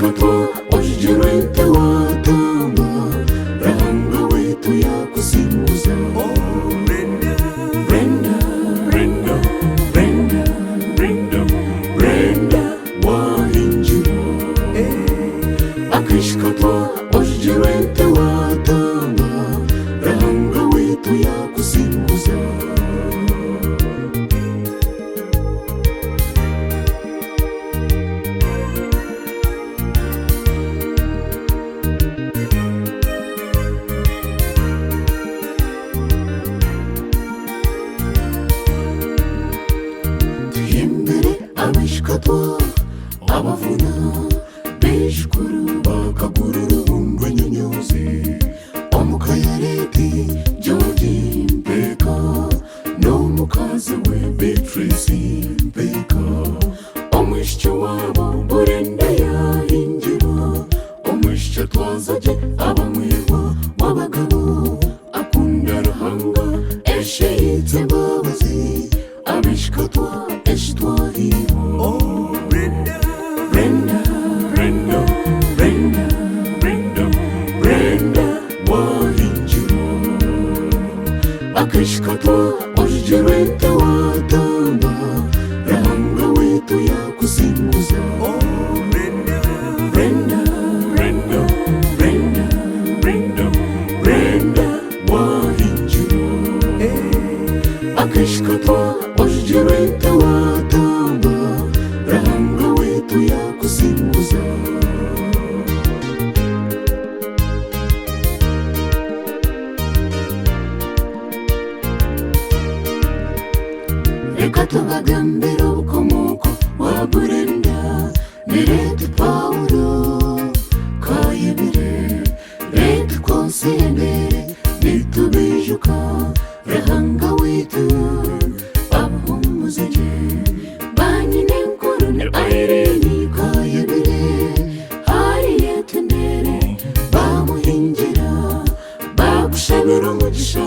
akishkatwa ojirente watamba rahanga wetu ya kusimuza. Brenda, Brenda, Brenda, Brenda, Brenda, Brenda wahinjira. Akishkatwa ojirente watamba rahanga wetu ya kusimuza. Abishkatwa abavuna beshkuru bakagururu bundwe nyonyozi omukayareti George Mpeka n'omukazi we Beatrice Mpeka. Omwishya wabo Brenda yahingira, omwishya twazaje abamwirwa w'abagabo akunda Ruhanga esheyitse mbabazi. Abishkatwa eshitwahiro. Brenda, Brenda, Brenda, Brenda, Brenda, Brenda wahinjira. Akishkatwa ojirente watamba rahanga wetu ya kusimuza. Brenda, Brenda, Brenda, Brenda, Brenda, Brenda wahinjira. Akishkatwa ojirente watamba rahanga wetu ya kusimuza. Reka tubagambira obukomoko wa Brenda ne Lady Paulo Kayibire, Lady Konsende nitubijuka rahanga wetu abahumuzeje. Banyine nkuru ne Irene Kayibire hariyetendere bamuhingira bagushabira umugisha.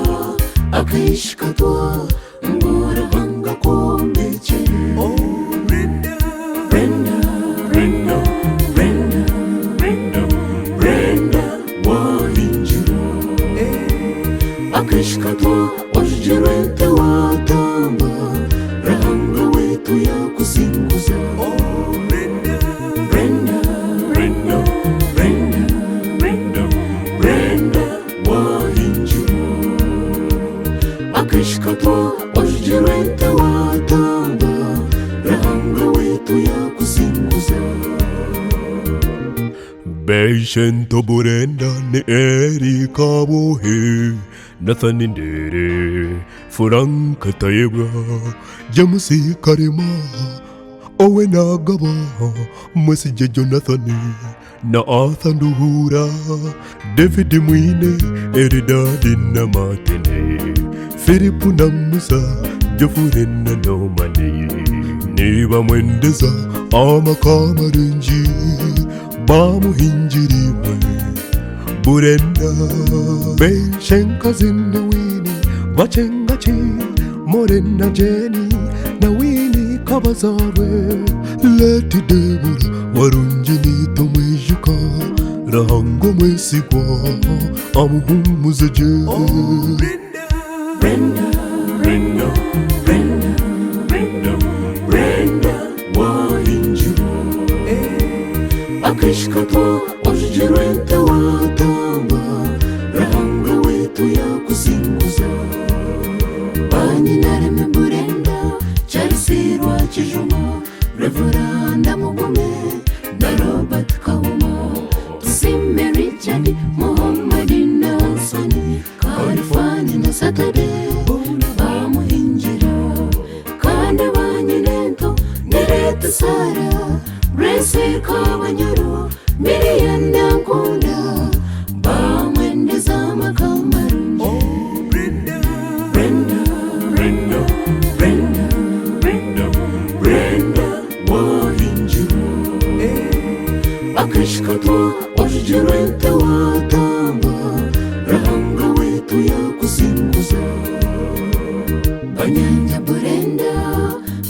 Akishkatwa ngorahanga kombekere. Brenda, Brenda, Brenda, Brenda, Brenda, Brenda wahinjira. Akishkatwa ojirente watamba rahanga wetu ya kusimuza. Brenda, Brenda, Brenda, Brenda, Brenda, Brenda wahinjira. Akishkatwa ojirente watamba rahanga wetu ya kusimuza. Beishento Brenda ne Erika Bohe Nathani Ndere Franka Tayebra Jamusi Karima Owe Nagaba Mwesije Jonathani na Athanduhura David Mwine Eridadi na Matene Filipu na Musa Jofure na Nomani Niba mwendeza amakamarenji bamuhinjirimwe. Brenda beshenka zine wini wachengachi morena jeni na wini kabazarwe. Leti Debora warunjini tomwejuka rahango mwesigwa amuhumuzeje. Brenda, Brenda, Brenda, Brenda, Brenda, Brenda wahinjira. Akishkatwa ojirente watamba rahanga wetu ya kusimuza. Banyinareme Brenda charisirwa Kijuma Reveranda Mugume na Robert Kahuma Tusime Richard Muhammadi na Sani Kalifani na Saturday bamuhinjira. Kanda banyinento nirete Sara Grace Kabanyoro Miriam Nankunda bamwendeza makamarunje. Brenda, Brenda, Brenda, Brenda, Brenda, Brenda wahinjira. Akishkatwa ojirente watamba rahanga wetu ya kusimuza. Banyanja Brenda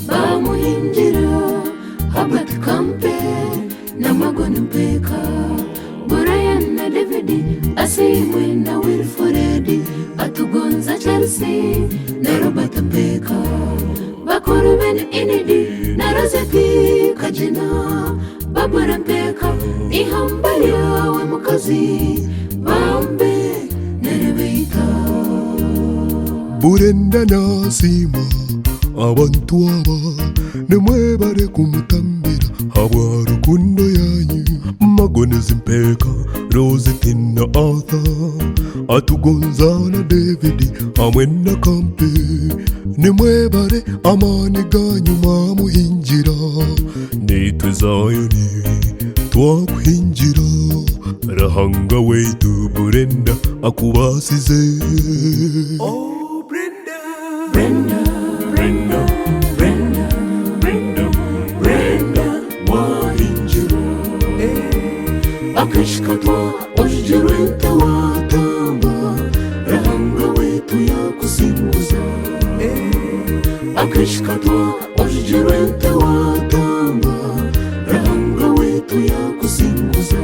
bamuhinjira Habat Kampe na Magon mpeka Brian na David asimwe na Wilfred atugonza Chelsea na Robert mpeka bakuru ben Inedi na Roseti Kajina Babura mpeka ihambali yawe mukazi bambe nerebeita Burenda na Sima abantu aba nemwebare kumutambira habwa rukundo yanyu magonezi mpeka Roseti na Arthur atugonza na David hamwe na Kampe nemwebare amani ganyu mamuhinjira nitwe Zayoni twakuhinjira Rahanga wetu Burenda akubasize Brenda wahinjira akashikatwa ojirwenta watamba Rahanga wetu yakusimbuza akashikatwa ojirwenta watamba Rahanga wetu yakusimbuza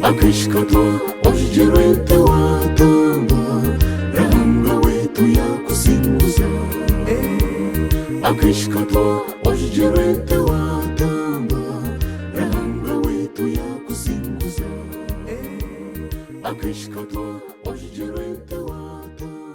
akashikatwa ojirwenta watamba Rahanga wetu yakusimbuza akashikatwa ojirwenta watamba Rahanga wetu yakusimbuza akashikatwa ojirwenta watamba